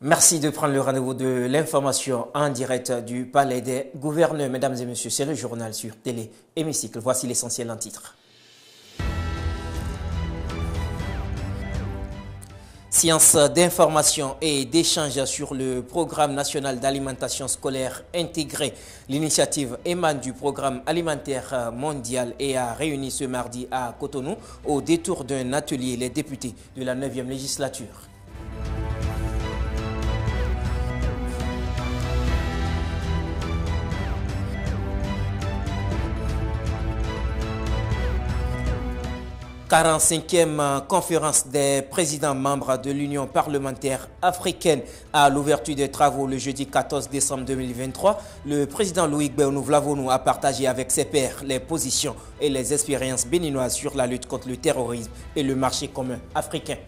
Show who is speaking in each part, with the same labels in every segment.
Speaker 1: Merci de prendre le rendez-vous de l'information en direct du Palais des Gouverneurs. Mesdames et messieurs, c'est le journal sur Télé Hémicycle. Voici l'essentiel en titre. Sciences d'information et d'échange sur le programme national d'alimentation scolaire intégré. L'initiative émane du programme alimentaire mondial et a réuni ce mardi à Cotonou au détour d'un atelier les députés de la 9e législature. « 45e conférence des présidents membres de l'Union parlementaire africaine » à l'ouverture des travaux le jeudi 14 décembre 2023. Le président Loïc Béounou-Vlavonou a partagé avec ses pairs les positions et les expériences béninoises sur la lutte contre le terrorisme et le marché commun africain.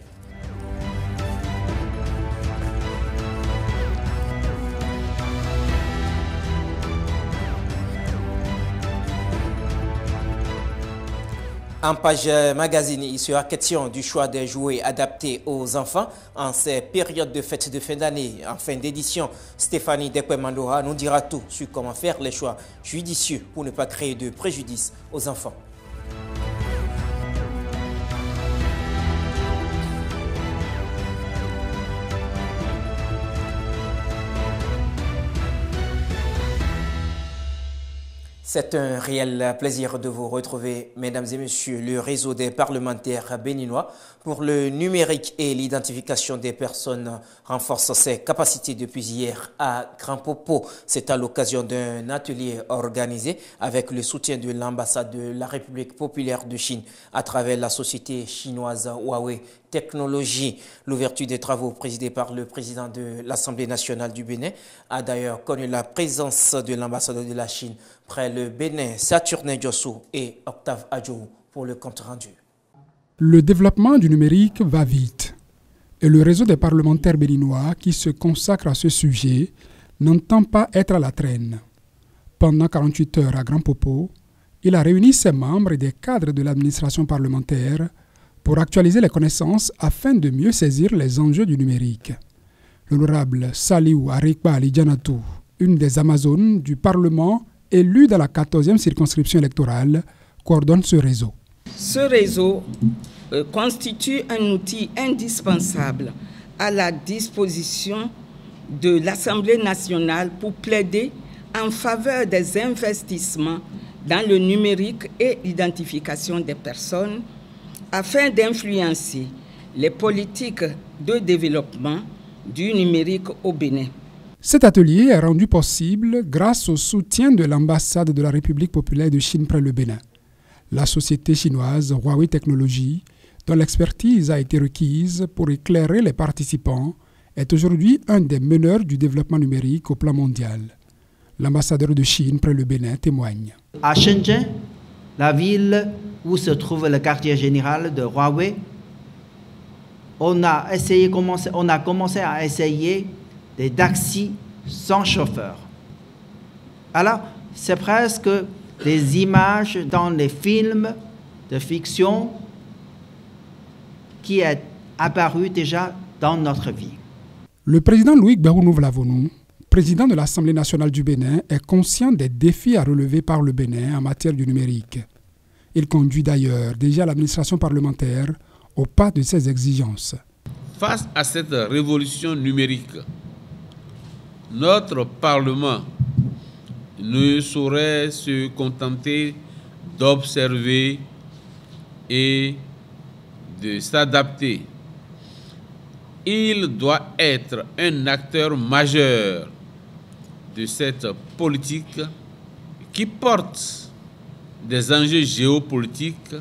Speaker 1: En page magazine, il sera question du choix des jouets adaptés aux enfants en ces périodes de fêtes de fin d'année. En fin d'édition, Stéphanie Dekwe-Mandora nous dira tout sur comment faire les choix judicieux pour ne pas créer de préjudice aux enfants. C'est un réel plaisir de vous retrouver, mesdames et messieurs. Le réseau des parlementaires béninois pour le numérique et l'identification des personnes renforce ses capacités depuis hier à Grand Popo. C'est à l'occasion d'un atelier organisé avec le soutien de l'ambassade de la République populaire de Chine à travers la société chinoise Huawei Technologies. L'ouverture des travaux présidée par le président de l'Assemblée nationale du Bénin a d'ailleurs connu la présence de l'ambassadeur de la Chine près le Bénin, Saturnin Diossou et Octave Adjou pour le compte rendu.
Speaker 2: Le développement du numérique va vite et le réseau des parlementaires béninois qui se consacre à ce sujet n'entend pas être à la traîne. Pendant 48 heures à Grand Popo, il a réuni ses membres et des cadres de l'administration parlementaire pour actualiser les connaissances afin de mieux saisir les enjeux du numérique. L'honorable Saliou Arikba Alidjanatou, une des Amazones du Parlement élue dans la 14e circonscription électorale, coordonne ce réseau.
Speaker 3: Ce réseau constitue un outil indispensable à la disposition de l'Assemblée nationale pour plaider en faveur des investissements dans le numérique et l'identification des personnes afin d'influencer les politiques de développement du numérique au Bénin.
Speaker 2: Cet atelier est rendu possible grâce au soutien de l'ambassade de la République populaire de Chine près le Bénin. La société chinoise Huawei Technologies, dont l'expertise a été requise pour éclairer les participants, est aujourd'hui un des meneurs du développement numérique au plan mondial. L'ambassadeur de Chine près le Bénin témoigne.
Speaker 4: À Shenzhen, la ville où se trouve le quartier général de Huawei, on a commencé à essayer des taxis sans chauffeur. Alors, c'est presque des images dans les films de fiction qui est apparu déjà dans notre vie.
Speaker 2: Le président Loïc Béounou-Vlavonou, président de l'Assemblée nationale du Bénin, est conscient des défis à relever par le Bénin en matière du numérique. Il conduit d'ailleurs déjà l'administration parlementaire au pas de ses exigences.
Speaker 5: Face à cette révolution numérique, notre Parlement ne saurait se contenter d'observer et de s'adapter. Il doit être un acteur majeur de cette politique qui porte des enjeux géopolitiques,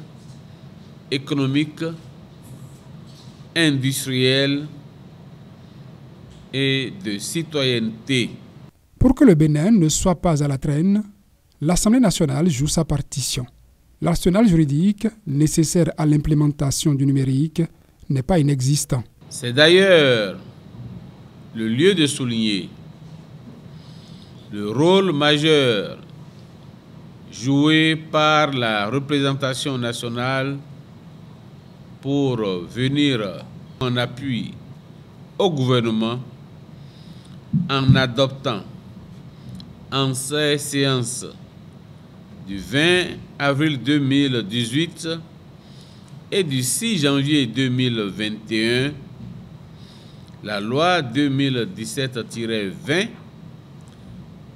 Speaker 5: économiques, industriels et de citoyenneté.
Speaker 2: Pour que le Bénin ne soit pas à la traîne, l'Assemblée nationale joue sa partition. L'arsenal juridique nécessaire à l'implémentation du numérique n'est pas inexistant.
Speaker 5: C'est d'ailleurs le lieu de souligner le rôle majeur joué par la représentation nationale pour venir en appui au gouvernement en adoptant en ces séances du 20 avril 2018 et du 6 janvier 2021 la loi 2017-20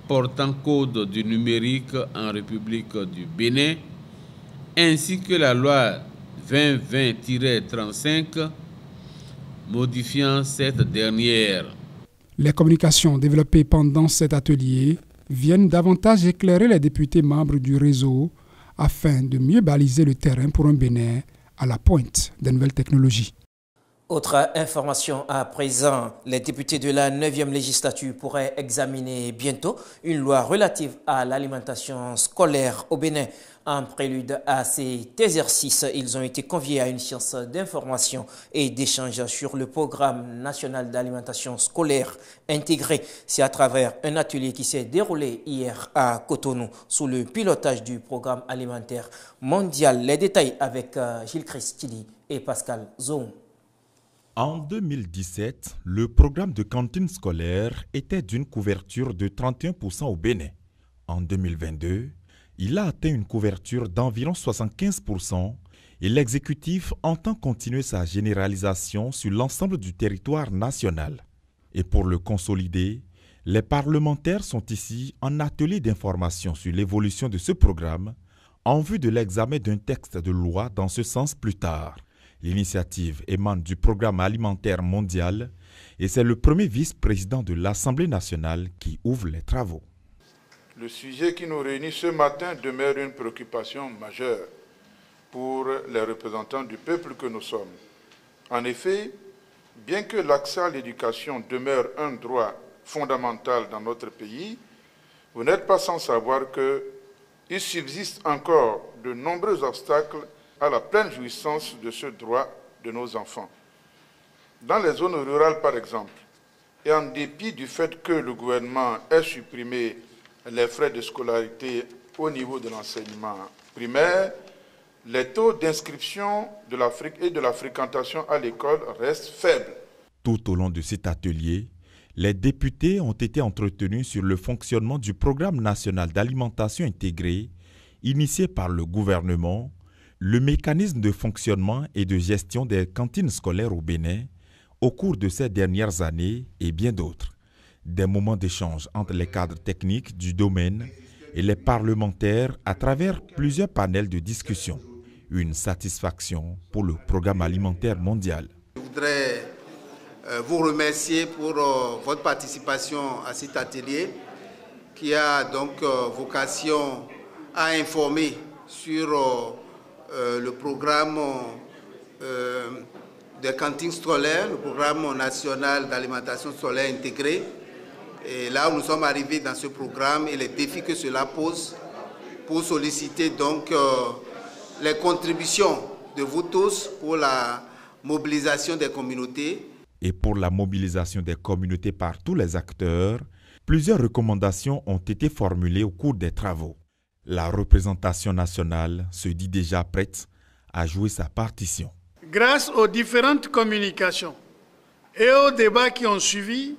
Speaker 5: portant code du numérique en République du Bénin, ainsi que la loi 2020-35 modifiant cette dernière.
Speaker 2: Les communications développées pendant cet atelier viennent davantage éclairer les députés membres du réseau afin de mieux baliser le terrain pour un Bénin à la pointe des nouvelles technologies.
Speaker 1: Autre information à présent, les députés de la 9e législature pourraient examiner bientôt une loi relative à l'alimentation scolaire au Bénin. En prélude à cet exercice, ils ont été conviés à une séance d'information et d'échange sur le programme national d'alimentation scolaire intégré. C'est à travers un atelier qui s'est déroulé hier à Cotonou sous le pilotage du programme alimentaire mondial. Les détails avec Gilles Christili et Pascal Zoum.
Speaker 6: En 2017, le programme de cantine scolaire était d'une couverture de 31% au Bénin. En 2022, il a atteint une couverture d'environ 75% et l'exécutif entend continuer sa généralisation sur l'ensemble du territoire national. Et pour le consolider, les parlementaires sont ici en atelier d'information sur l'évolution de ce programme en vue de l'examen d'un texte de loi dans ce sens plus tard. L'initiative émane du Programme alimentaire mondial et c'est le premier vice-président de l'Assemblée nationale qui ouvre les travaux.
Speaker 7: Le sujet qui nous réunit ce matin demeure une préoccupation majeure pour les représentants du peuple que nous sommes. En effet, bien que l'accès à l'éducation demeure un droit fondamental dans notre pays, vous n'êtes pas sans savoir qu'il subsiste encore de nombreux obstacles à la pleine jouissance de ce droit de nos enfants. Dans les zones rurales, par exemple, et en dépit du fait que le gouvernement ait supprimé les frais de scolarité au niveau de l'enseignement primaire, les taux d'inscription de l'Afrique et de la fréquentation à l'école restent faibles.
Speaker 6: Tout au long de cet atelier, les députés ont été entretenus sur le fonctionnement du Programme national d'alimentation intégrée initié par le gouvernement, le mécanisme de fonctionnement et de gestion des cantines scolaires au Bénin au cours de ces dernières années et bien d'autres. Des moments d'échange entre les cadres techniques du domaine et les parlementaires à travers plusieurs panels de discussion. Une satisfaction pour le Programme alimentaire mondial.
Speaker 8: Je voudrais vous remercier pour votre participation à cet atelier qui a donc vocation à informer sur le programme des cantines scolaires, le programme national d'alimentation scolaire intégrée. Et là où nous sommes arrivés dans ce programme et les défis que cela pose pour solliciter donc les contributions de vous tous pour la mobilisation des communautés.
Speaker 6: Et pour la mobilisation des communautés par tous les acteurs, plusieurs recommandations ont été formulées au cours des travaux. La représentation nationale se dit déjà prête à jouer sa partition.
Speaker 9: Grâce aux différentes communications et aux débats qui ont suivi,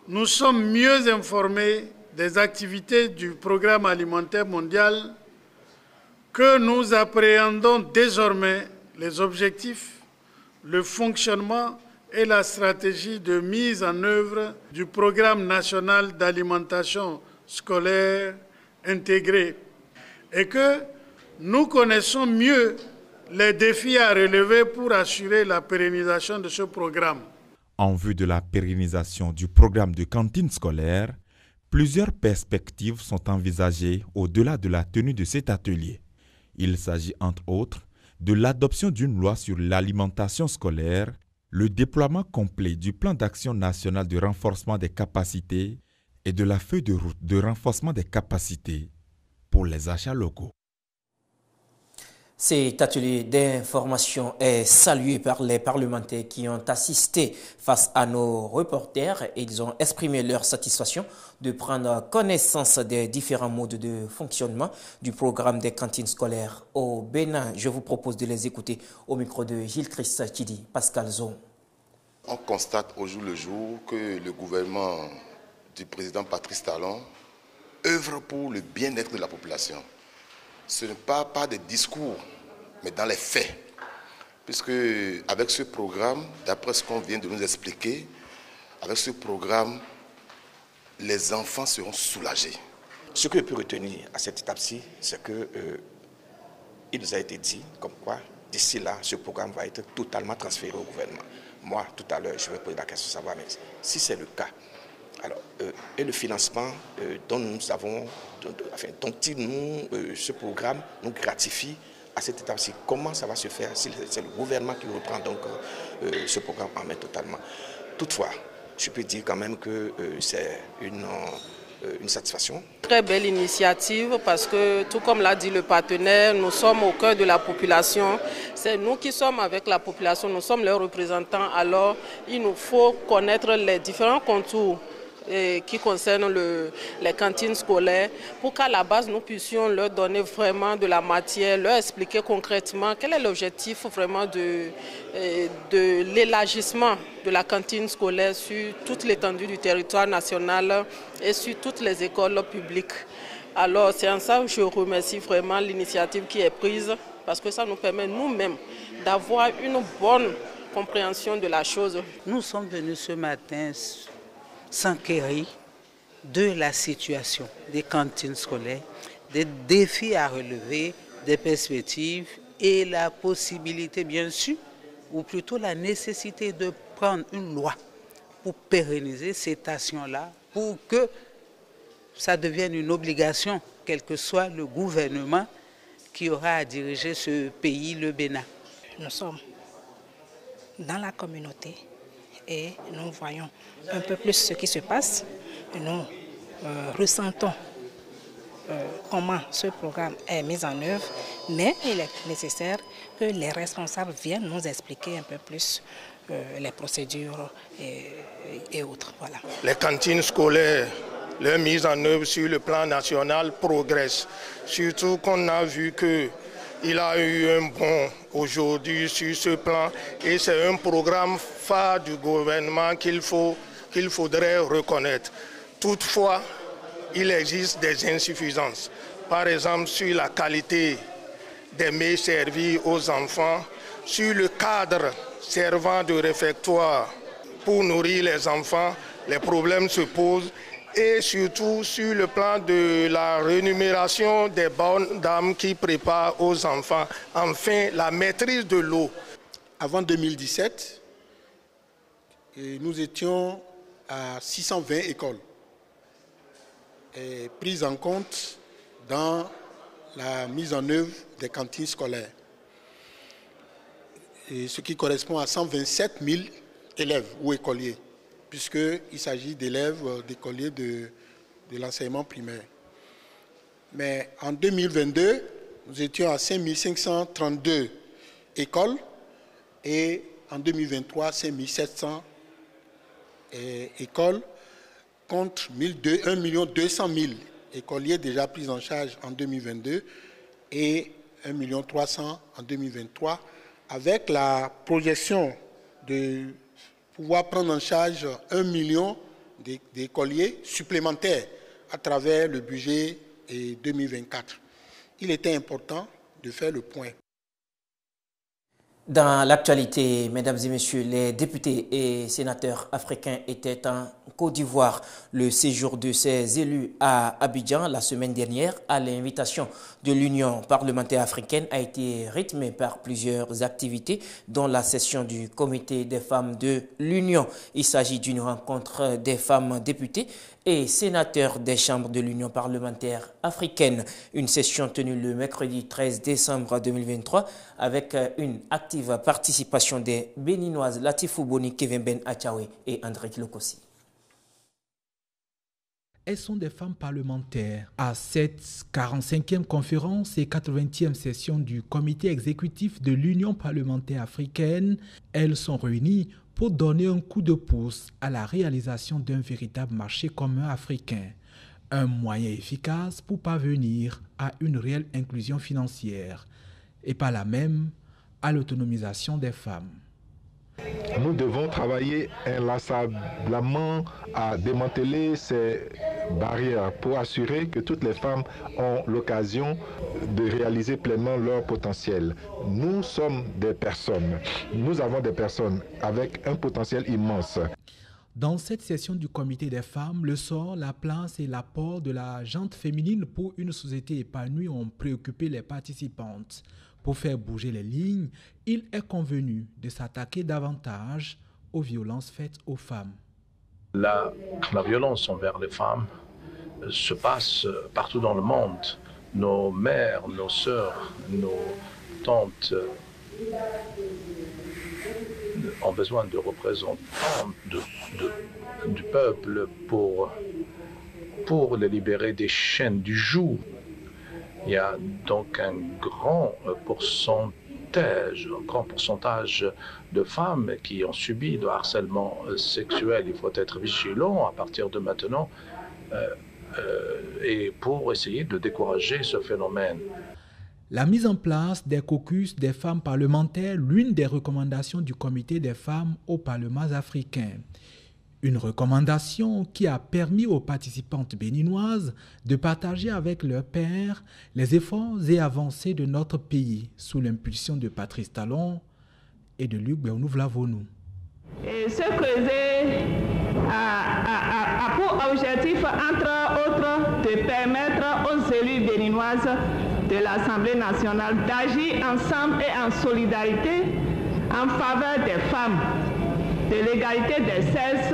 Speaker 9: nous sommes mieux informés des activités du Programme alimentaire mondial que nous appréhendons désormais les objectifs, le fonctionnement et la stratégie de mise en œuvre du Programme national d'alimentation scolaire intégré et que nous connaissons mieux les défis à relever pour assurer la pérennisation de ce programme.
Speaker 6: En vue de la pérennisation du programme de cantine scolaire, plusieurs perspectives sont envisagées au-delà de la tenue de cet atelier. Il s'agit entre autres de l'adoption d'une loi sur l'alimentation scolaire, le déploiement complet du plan d'action national de renforcement des capacités et de la feuille de route de renforcement des capacités pour les achats locaux.
Speaker 1: Cet atelier d'information est salué par les parlementaires qui ont assisté face à nos reporters et ils ont exprimé leur satisfaction de prendre connaissance des différents modes de fonctionnement du programme des cantines scolaires au Bénin. Je vous propose de les écouter au micro de Gilles Christili, Pascal Zon.
Speaker 10: On constate au jour le jour que le gouvernement du président Patrice Talon œuvre pour le bien-être de la population. Ce n'est pas des discours, mais dans les faits. Puisque avec ce programme, d'après ce qu'on vient de nous expliquer, avec ce programme, les enfants seront soulagés.
Speaker 11: Ce que je peux retenir à cette étape-ci, c'est que il nous a été dit comme quoi, d'ici là, ce programme va être totalement transféré au gouvernement. Moi, tout à l'heure, je vais poser la question de savoir, mais si c'est le cas, alors, et le financement dont nous avons, dont ce programme nous gratifie à cette étape-ci, comment ça va se faire si c'est le gouvernement qui reprend donc ce programme en main totalement. Toutefois, je peux dire quand même que c'est une satisfaction.
Speaker 12: Très belle initiative parce que, tout comme l'a dit le partenaire, nous sommes au cœur de la population. C'est nous qui sommes avec la population, nous sommes leurs représentants. Alors, il nous faut connaître les différents contours qui concernent les cantines scolaires pour qu'à la base, nous puissions leur donner vraiment de la matière, leur expliquer concrètement quel est l'objectif vraiment de l'élargissement de la cantine scolaire sur toute l'étendue du territoire national et sur toutes les écoles publiques. Alors, c'est en ça que je remercie vraiment l'initiative qui est prise parce que ça nous permet nous-mêmes d'avoir une bonne compréhension de la chose.
Speaker 13: Nous sommes venus ce matin s'enquérir de la situation des cantines scolaires, des défis à relever, des perspectives et la possibilité, bien sûr, ou plutôt la nécessité de prendre une loi pour pérenniser ces stations-là, pour que ça devienne une obligation, quel que soit le gouvernement qui aura à diriger ce pays, le Bénin.
Speaker 14: Nous sommes dans la communauté et nous voyons un peu plus ce qui se passe. Nous ressentons comment ce programme est mis en œuvre, mais il est nécessaire que les responsables viennent nous expliquer un peu plus les procédures et autres. Voilà.
Speaker 15: Les cantines scolaires, leur mise en œuvre sur le plan national progresse, surtout qu'on a vu que il a eu un bond aujourd'hui sur ce plan et c'est un programme phare du gouvernement qu'il faudrait reconnaître. Toutefois, il existe des insuffisances. Par exemple, sur la qualité des mets servis aux enfants, sur le cadre servant de réfectoire pour nourrir les enfants, les problèmes se posent. Et surtout sur le plan de la rémunération des bonnes dames qui préparent aux enfants. Enfin, la maîtrise de l'eau.
Speaker 16: Avant 2017, nous étions à 620 écoles prises en compte dans la mise en œuvre des cantines scolaires, ce qui correspond à 127 000 élèves ou écoliers, puisqu'il s'agit d'élèves, d'écoliers de l'enseignement primaire. Mais en 2022, nous étions à 5 532 écoles et en 2023, 5 700 écoles contre 1 200 000 écoliers déjà pris en charge en 2022 et 1 300 000 en 2023, avec la projection de pouvoir prendre en charge 1 million d'écoliers supplémentaires à travers le budget 2024. Il était important de faire le point.
Speaker 1: Dans l'actualité, mesdames et messieurs, les députés et sénateurs africains étaient en Côte d'Ivoire. Le séjour de ces élus à Abidjan la semaine dernière, à l'invitation de l'Union parlementaire africaine, a été rythmé par plusieurs activités, dont la session du comité des femmes de l'Union. Il s'agit d'une rencontre des femmes députées et sénateurs des chambres de l'Union parlementaire africaine. Une session tenue le mercredi 13 décembre 2023 avec une active participation des Béninoises Latifou Boni, Kevin Ben Achawe et André Kilokossi.
Speaker 17: Elles sont des femmes parlementaires. À cette 45e conférence et 80e session du comité exécutif de l'Union parlementaire africaine, elles sont réunies pour donner un coup de pouce à la réalisation d'un véritable marché commun africain, un moyen efficace pour parvenir à une réelle inclusion financière et par là même à l'autonomisation des femmes.
Speaker 18: Nous devons travailler inlassablement à démanteler ces barrières pour assurer que toutes les femmes ont l'occasion de réaliser pleinement leur potentiel. Nous sommes des personnes, nous avons des personnes avec un potentiel immense.
Speaker 17: Dans cette session du comité des femmes, le sort, la place et l'apport de la gente féminine pour une société épanouie ont préoccupé les participantes. Pour faire bouger les lignes, il est convenu de s'attaquer davantage aux violences faites aux femmes.
Speaker 19: La violence envers les femmes se passe partout dans le monde. Nos mères, nos sœurs, nos tantes ont besoin de représentants du peuple pour les libérer des chaînes du joug. Il y a donc un grand pourcentage de femmes qui ont subi de harcèlement sexuel. Il faut être vigilant à partir de maintenant et pour essayer de décourager ce phénomène.
Speaker 17: La mise en place des caucus des femmes parlementaires, l'une des recommandations du comité des femmes au Parlement africain. Une recommandation qui a permis aux participantes béninoises de partager avec leurs pairs les efforts et avancées de notre pays sous l'impulsion de Patrice Talon et de Luc Béonou-Vlavonou.
Speaker 20: Et ce projet a pour objectif, entre autres, de permettre aux élus béninoises de l'Assemblée nationale d'agir ensemble et en solidarité en faveur des femmes, de l'égalité des sexes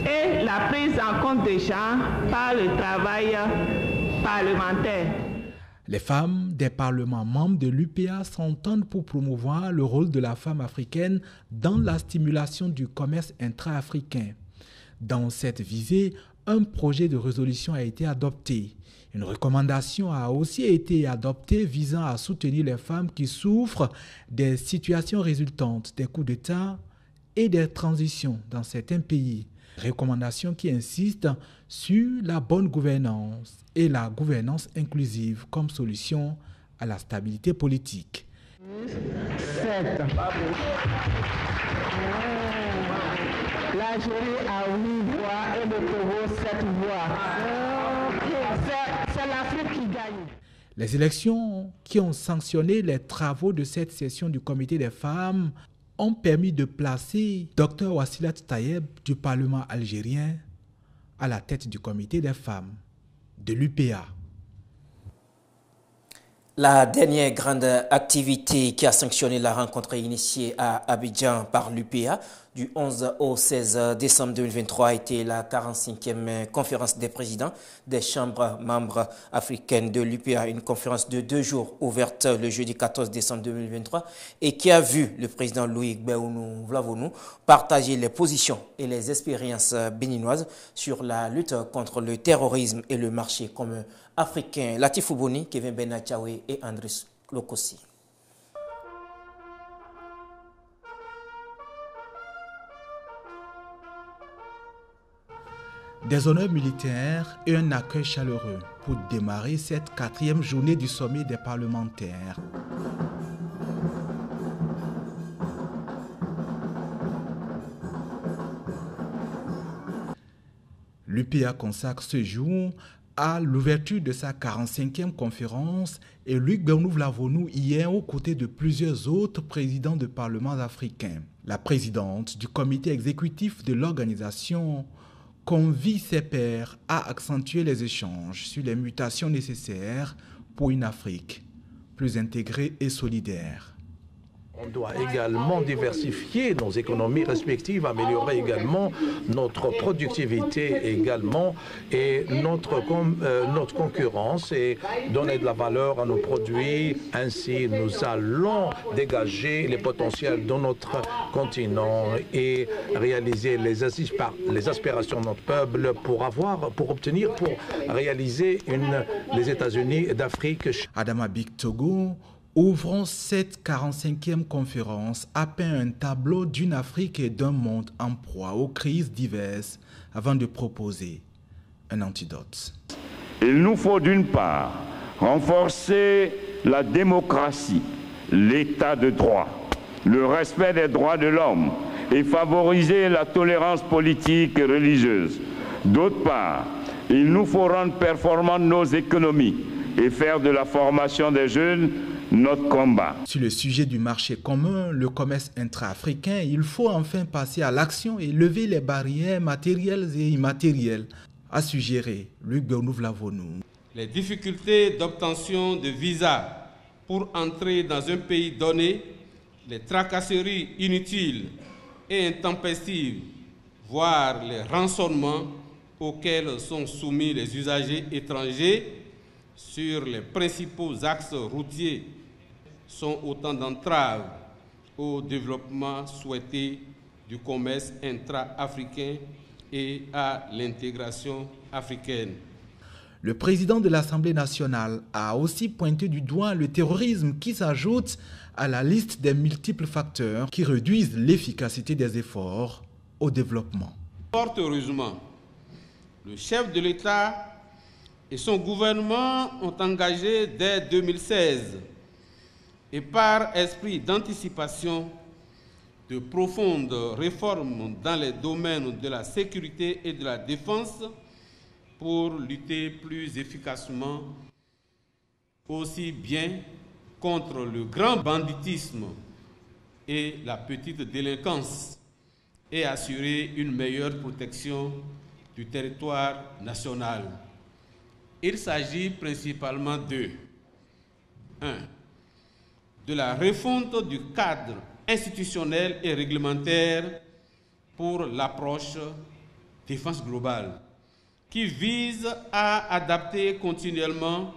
Speaker 20: et la prise en compte des genres par le travail parlementaire.
Speaker 17: Les femmes des parlements membres de l'UPA s'entendent pour promouvoir le rôle de la femme africaine dans la stimulation du commerce intra-africain. Dans cette visée, un projet de résolution a été adopté. Une recommandation a aussi été adoptée visant à soutenir les femmes qui souffrent des situations résultantes des coups d'État et des transitions dans certains pays. Recommandation qui insiste sur la bonne gouvernance et la gouvernance inclusive comme solution à la stabilité politique.
Speaker 20: 7. La jury a 8 voix et le Togo 7 voix. C'est l'Afrique qui gagne.
Speaker 17: Les élections qui ont sanctionné les travaux de cette session du comité des femmes ont permis de placer Dr Wassilat Tayeb du Parlement algérien à la tête du comité des femmes de l'UPA.
Speaker 1: La dernière grande activité qui a sanctionné la rencontre initiée à Abidjan par l'UPA du 11 au 16 décembre 2023 a été la 45e conférence des présidents des chambres membres africaines de l'UPA, une conférence de 2 jours ouverte le jeudi 14 décembre 2023 et qui a vu le président Loïc Béonou-Vlavonou partager les positions et les expériences béninoises sur la lutte contre le terrorisme et le marché commun africain. Latifou Boni, Kevin Benatchaoui et Andris Lokossi.
Speaker 17: Des honneurs militaires et un accueil chaleureux pour démarrer cette 4e journée du sommet des parlementaires. L'UPA consacre ce jour à l'ouverture de sa 45e conférence et Luc Béonou-Vlavonou hier aux côtés de plusieurs autres présidents de parlements africains. La présidente du comité exécutif de l'organisation convie ses pairs à accentuer les échanges sur les mutations nécessaires pour une Afrique plus intégrée et solidaire.
Speaker 19: On doit également diversifier nos économies respectives, améliorer également notre productivité également et notre concurrence et donner de la valeur à nos produits. Ainsi, nous allons dégager les potentiels de notre continent et réaliser les aspirations de notre peuple pour réaliser les États-Unis d'Afrique.
Speaker 17: Adama Big Togo, ouvrant cette 45e conférence, a peint un tableau d'une Afrique et d'un monde en proie aux crises diverses avant de proposer un antidote.
Speaker 21: Il nous faut d'une part renforcer la démocratie, l'état de droit, le respect des droits de l'homme et favoriser la tolérance politique et religieuse. D'autre part, il nous faut rendre performantes nos économies et faire de la formation des jeunes notre combat.
Speaker 17: Sur le sujet du marché commun, le commerce intra-africain, il faut enfin passer à l'action et lever les barrières matérielles et immatérielles, a suggéré Luc Bernouv-Lavonou.
Speaker 3: Les difficultés d'obtention de visa pour entrer dans un pays donné, les tracasseries inutiles et intempestives, voire les rançonnements auxquels sont soumis les usagers étrangers sur les principaux axes routiers sont autant d'entraves au développement souhaité du commerce intra-africain et à l'intégration africaine.
Speaker 17: Le président de l'Assemblée nationale a aussi pointé du doigt le terrorisme qui s'ajoute à la liste des multiples facteurs qui réduisent l'efficacité des efforts au développement.
Speaker 3: Fort heureusement, le chef de l'État et son gouvernement ont engagé dès 2016 et par esprit d'anticipation de profondes réformes dans les domaines de la sécurité et de la défense pour lutter plus efficacement aussi bien contre le grand banditisme et la petite délinquance et assurer une meilleure protection du territoire national. Il s'agit principalement de 1. De la refonte du cadre institutionnel et réglementaire pour l'approche défense globale, qui vise à adapter continuellement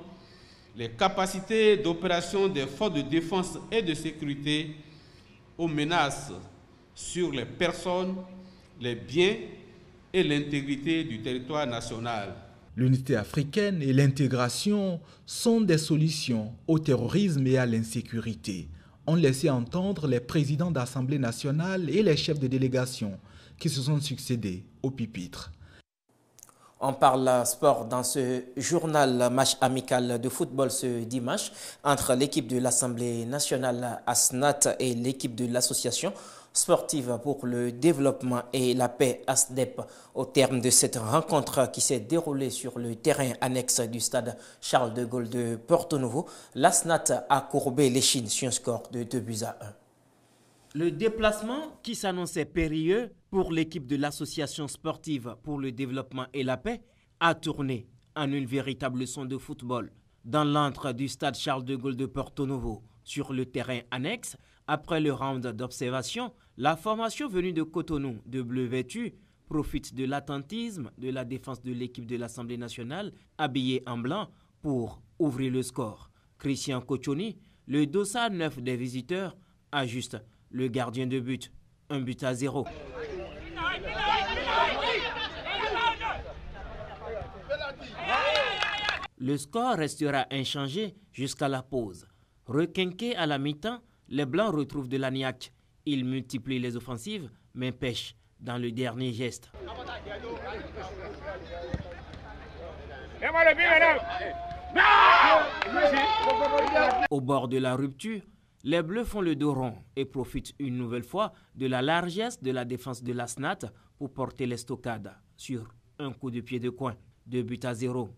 Speaker 3: les capacités d'opération des forces de défense et de sécurité aux menaces sur les personnes, les biens et l'intégrité du territoire national.
Speaker 17: L'unité africaine et l'intégration sont des solutions au terrorisme et à l'insécurité, ont laissé entendre les présidents d'Assemblée nationale et les chefs de délégation qui se sont succédés au pupitre.
Speaker 1: On parle sport dans ce journal match amical de football ce dimanche entre l'équipe de l'Assemblée nationale ASNAT et l'équipe de l'association sportive pour le développement et la paix ASDEP. Au terme de cette rencontre qui s'est déroulée sur le terrain annexe du stade Charles de Gaulle de Porto Novo, l'ASNAT a courbé l'échine sur un score de 2-1. Le déplacement qui s'annonçait périlleux pour l'équipe de l'association sportive pour le développement et la paix a tourné en une véritable leçon de football. Dans l'antre du stade Charles de Gaulle de Porto Novo, sur le terrain annexe, après le round d'observation, la formation venue de Cotonou de bleu vêtu profite de l'attentisme de la défense de l'équipe de l'Assemblée nationale habillée en blanc pour ouvrir le score. Christian Kochoni, le dossard 9 des visiteurs, ajuste le gardien de but. 1-0. Le score restera inchangé jusqu'à la pause. Requinqués à la mi-temps, les Blancs retrouvent de l'agnac. Ils multiplient les offensives, mais pêchent dans le dernier geste. Au bord de la rupture, les Bleus font le dos rond et profitent une nouvelle fois de la largesse de la défense de la SNAT pour porter l'estocade sur un coup de pied de coin. 2-0.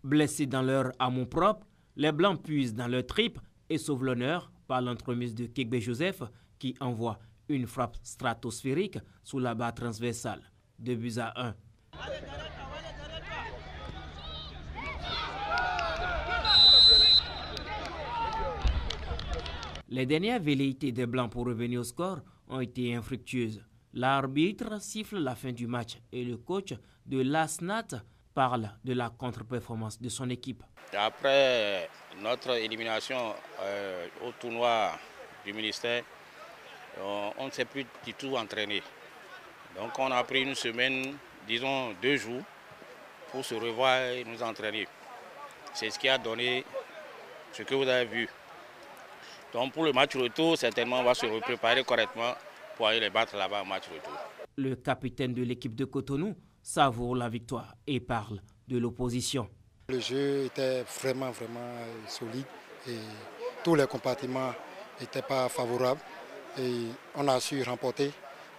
Speaker 1: Blessés dans leur amour-propre, les Blancs puisent dans leur tripes et sauvent l'honneur par l'entremise de Kekbe Joseph qui envoie une frappe stratosphérique sous la barre transversale. 2-1. Les dernières velléités des Blancs pour revenir au score ont été infructueuses. L'arbitre siffle la fin du match et le coach de l'ASNAT parle de la contre-performance de son équipe.
Speaker 22: Après notre élimination au tournoi du ministère, on ne s'est plus du tout entraîné. Donc on a pris une semaine, disons 2 jours, pour se revoir et nous entraîner. C'est ce qui a donné ce que vous avez vu. Donc pour le match retour, certainement on va se préparer correctement pour aller les battre là-bas au match retour.
Speaker 1: Le capitaine de l'équipe de Cotonou savoure la victoire et parle de l'opposition.
Speaker 4: Le jeu était vraiment solide et tous les compartiments n'étaient pas favorables et on a su remporter.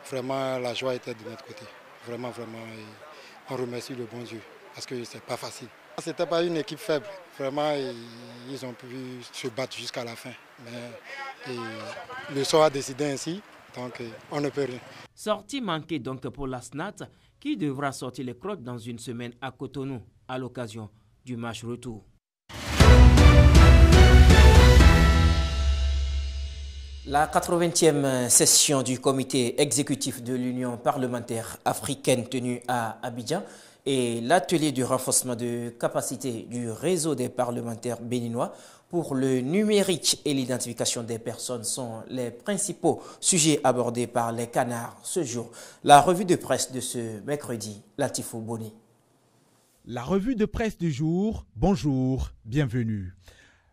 Speaker 4: Vraiment, la joie était de notre côté. Vraiment, et on remercie le bon Dieu parce que c'est pas facile. C'était pas une équipe faible. Vraiment, ils ont pu se battre jusqu'à la fin. Mais le sort a décidé ainsi, donc on ne peut rien.
Speaker 1: Sortie manquée donc pour la SNAT qui devra sortir les crocs dans une semaine à Cotonou à l'occasion du match retour. La 80e session du comité exécutif de l'Union parlementaire africaine tenue à Abidjan et l'atelier du renforcement de capacité du réseau des parlementaires béninois pour le numérique et l'identification des personnes sont les principaux sujets abordés par les canards ce jour. La revue de presse de ce mercredi, Latifou Boni.
Speaker 17: La revue de presse du jour, bonjour, bienvenue.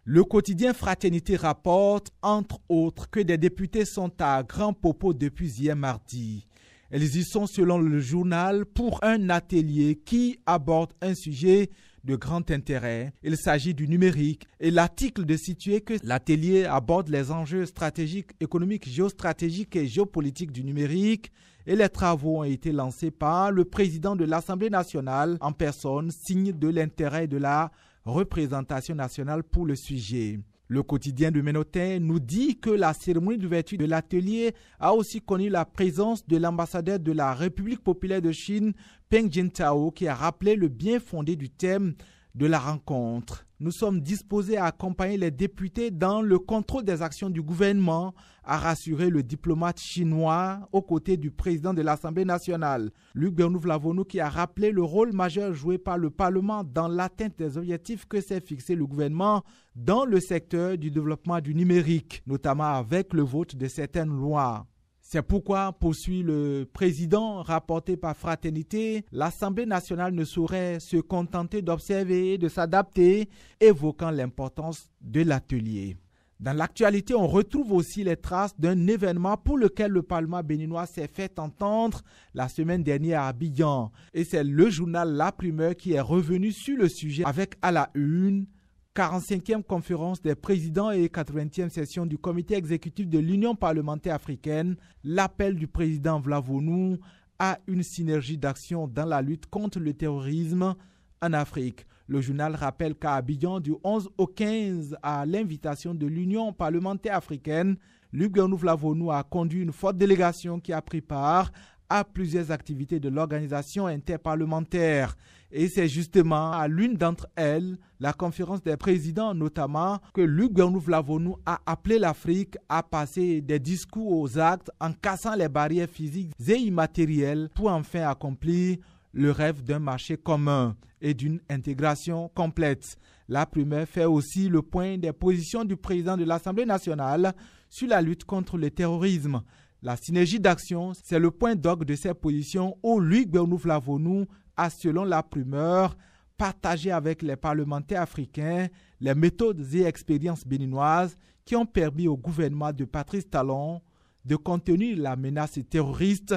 Speaker 17: Le quotidien Fraternité rapporte, entre autres, que des députés sont à Grand Popo depuis hier mardi. Elles y sont, selon le journal, pour un atelier qui aborde un sujet de grand intérêt. Il s'agit du numérique et l'article de situer que l'atelier aborde les enjeux stratégiques, économiques, géostratégiques et géopolitiques du numérique et les travaux ont été lancés par le président de l'Assemblée nationale en personne, signe de l'intérêt de la représentation nationale pour le sujet. Le quotidien de Ménotin nous dit que la cérémonie d'ouverture de l'atelier a aussi connu la présence de l'ambassadeur de la République populaire de Chine, Peng Jintao, qui a rappelé le bien fondé du thème de la rencontre. Nous sommes disposés à accompagner les députés dans le contrôle des actions du gouvernement, a rassuré le diplomate chinois aux côtés du président de l'Assemblée nationale. Luc Bernouv-Lavonou qui a rappelé le rôle majeur joué par le Parlement dans l'atteinte des objectifs que s'est fixé le gouvernement dans le secteur du développement du numérique, notamment avec le vote de certaines lois. C'est pourquoi, poursuit le président, rapporté par Fraternité, l'Assemblée nationale ne saurait se contenter d'observer et de s'adapter, évoquant l'importance de l'atelier. Dans l'actualité, on retrouve aussi les traces d'un événement pour lequel le Parlement béninois s'est fait entendre la semaine dernière à Abidjan. Et c'est le journal La Primeur qui est revenu sur le sujet avec à la une 45e conférence des présidents et 80e session du comité exécutif de l'Union parlementaire africaine, l'appel du président Vlavonou à une synergie d'action dans la lutte contre le terrorisme en Afrique. Le journal rappelle qu'à Abidjan, du 11 au 15, à l'invitation de l'Union parlementaire africaine, Luc Bernouv-Lavonou a conduit une forte délégation qui a pris part à plusieurs activités de l'organisation interparlementaire. Et c'est justement à l'une d'entre elles, la conférence des présidents notamment, que Luc Bernouv-Lavonou a appelé l'Afrique à passer des discours aux actes en cassant les barrières physiques et immatérielles pour enfin accomplir le rêve d'un marché commun et d'une intégration complète. La Primeur fait aussi le point des positions du président de l'Assemblée nationale sur la lutte contre le terrorisme. La synergie d'action, c'est le point d'orgue de ces positions où Luc Bernouv-Lavonou a, selon La Primeur, partagé avec les parlementaires africains les méthodes et expériences béninoises qui ont permis au gouvernement de Patrice Talon de contenir la menace terroriste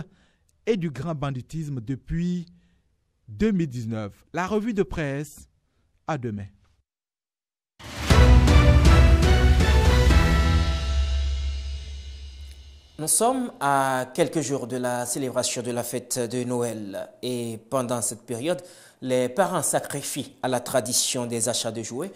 Speaker 17: et du grand banditisme depuis 2019. La revue de presse, à demain.
Speaker 1: Nous sommes à quelques jours de la célébration de la fête de Noël et pendant cette période, les parents sacrifient à la tradition des achats de jouets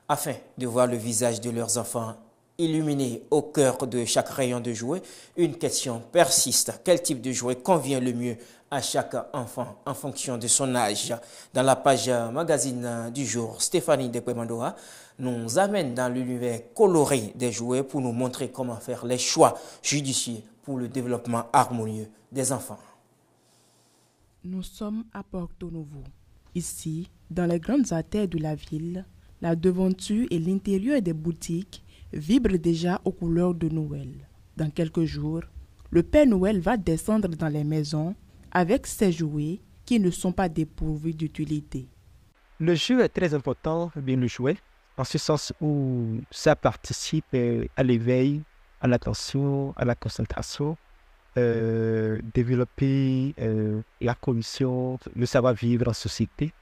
Speaker 1: afin de voir le visage de leurs enfants illuminé au cœur de chaque rayon de jouets. Une question persiste. Quel type de jouet convient le mieux à chaque enfant en fonction de son âge? Dans la page magazine du jour, Stéphanie Dekwemandoa nous amène dans l'univers coloré des jouets pour nous montrer comment faire les choix judicieux pour le développement harmonieux des enfants.
Speaker 5: Nous sommes à Porto Novo. Ici, dans les grandes artères de la ville, la devanture et l'intérieur des boutiques vibrent déjà aux couleurs de Noël. Dans quelques jours, le Père Noël va descendre dans les maisons avec ses jouets qui ne sont pas dépourvus d'utilité.
Speaker 23: Le jeu est très important, bien le jouer, en ce sens où ça participe à l'éveil, à l'attention, à la concentration, développer la cognition, le savoir-vivre en société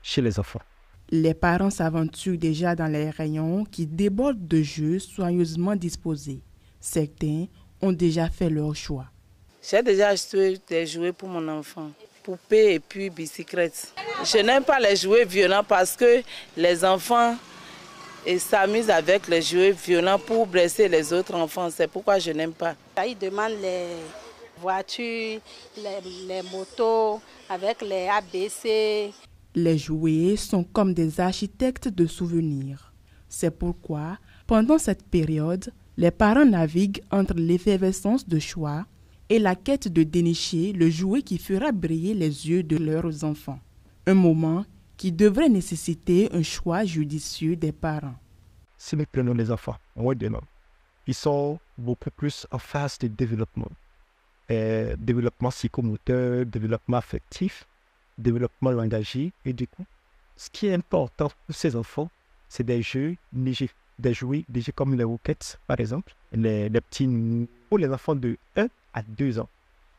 Speaker 23: chez les enfants.
Speaker 5: Les parents s'aventurent déjà dans les rayons qui débordent de jeux soigneusement disposés. Certains ont déjà fait leur choix.
Speaker 13: J'ai déjà acheté des jouets pour mon enfant, poupées et puis bicyclettes. Je n'aime pas les jouets violents parce que les enfants s'amusent avec les jouets violents pour blesser les autres enfants. C'est pourquoi je n'aime pas.
Speaker 14: Ils demandent les voitures, les motos avec les ABC.
Speaker 5: Les jouets sont comme des architectes de souvenirs. C'est pourquoi, pendant cette période, les parents naviguent entre l'effervescence de choix et la quête de dénicher le jouet qui fera briller les yeux de leurs enfants. Un moment qui devrait nécessiter un choix judicieux des parents.
Speaker 23: Si nous prenons les enfants, ils sont beaucoup plus en phase de développement. Développement psychomoteur, développement affectif, développement langagier. Et du coup, ce qui est important pour ces enfants, c'est des jeux légers. Des jouets légers comme les roquettes, par exemple. Les petits, pour les enfants de 1 à 2 ans,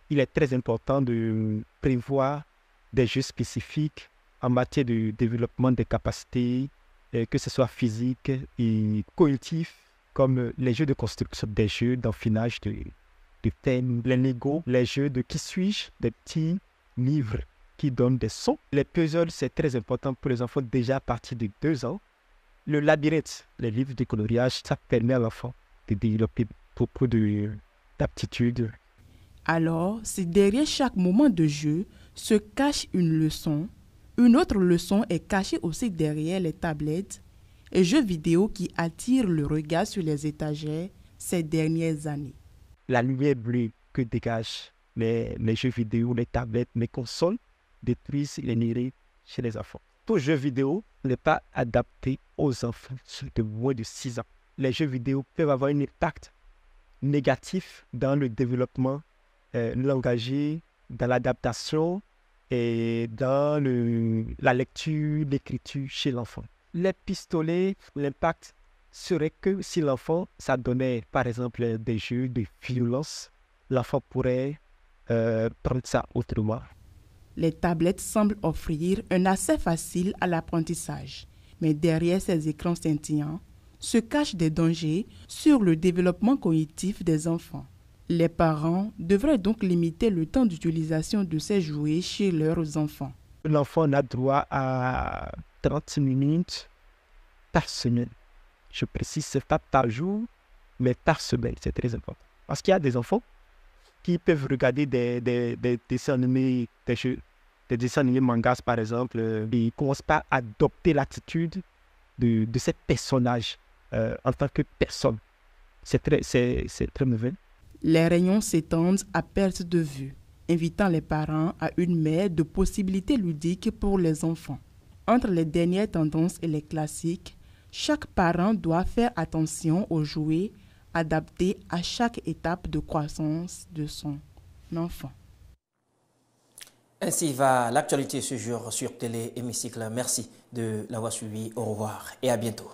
Speaker 23: il est très important de prévoir des jeux spécifiques en matière de développement des capacités, que ce soit physique et cognitif, comme les jeux de construction, des jeux d'enfinage de thèmes, les Lego, les jeux de qui suis-je, des petits livres qui donnent des sons. Les puzzles, c'est très important pour les enfants déjà à partir de 2 ans. Le labyrinthe, les livres de coloriage, ça permet à l'enfant de développer beaucoup d'aptitudes.
Speaker 5: Alors, si derrière chaque moment de jeu se cache une leçon, une autre leçon est cachée aussi derrière les tablettes et jeux vidéo qui attirent le regard sur les étagères ces dernières années.
Speaker 23: La lumière bleue que dégagent les jeux vidéo, les tablettes, les consoles détruisent l'énergie chez les enfants. Tout jeu vidéo n'est pas adapté aux enfants de moins de 6 ans. Les jeux vidéo peuvent avoir un impact négatif dans le développement langagier, dans l'adaptation et dans la lecture, l'écriture chez l'enfant. Les pistolets, l'impact serait que si l'enfant s'adonnait par exemple des jeux de violence, l'enfant pourrait prendre ça autrement.
Speaker 5: Les tablettes semblent offrir un accès facile à l'apprentissage, mais derrière ces écrans scintillants se cachent des dangers sur le développement cognitif des enfants. Les parents devraient donc limiter le temps d'utilisation de ces jouets chez leurs enfants.
Speaker 23: L'enfant a droit à 30 minutes par semaine. Je précise, ce n'est pas par jour, mais par semaine. C'est très important. Parce qu'il y a des enfants qui peuvent regarder des dessins animés, des dessins animés mangas par exemple, et ne commencent pas à adopter l'attitude de ces personnages en tant que personne. C'est très mauvais.
Speaker 5: Les rayons s'étendent à perte de vue, invitant les parents à une mer de possibilités ludiques pour les enfants. Entre les dernières tendances et les classiques, chaque parent doit faire attention aux jouets adaptés à chaque étape de croissance de son enfant.
Speaker 1: Ainsi va l'actualité ce jour sur Télé Hémicycle. Merci de l'avoir suivi. Au revoir et à bientôt.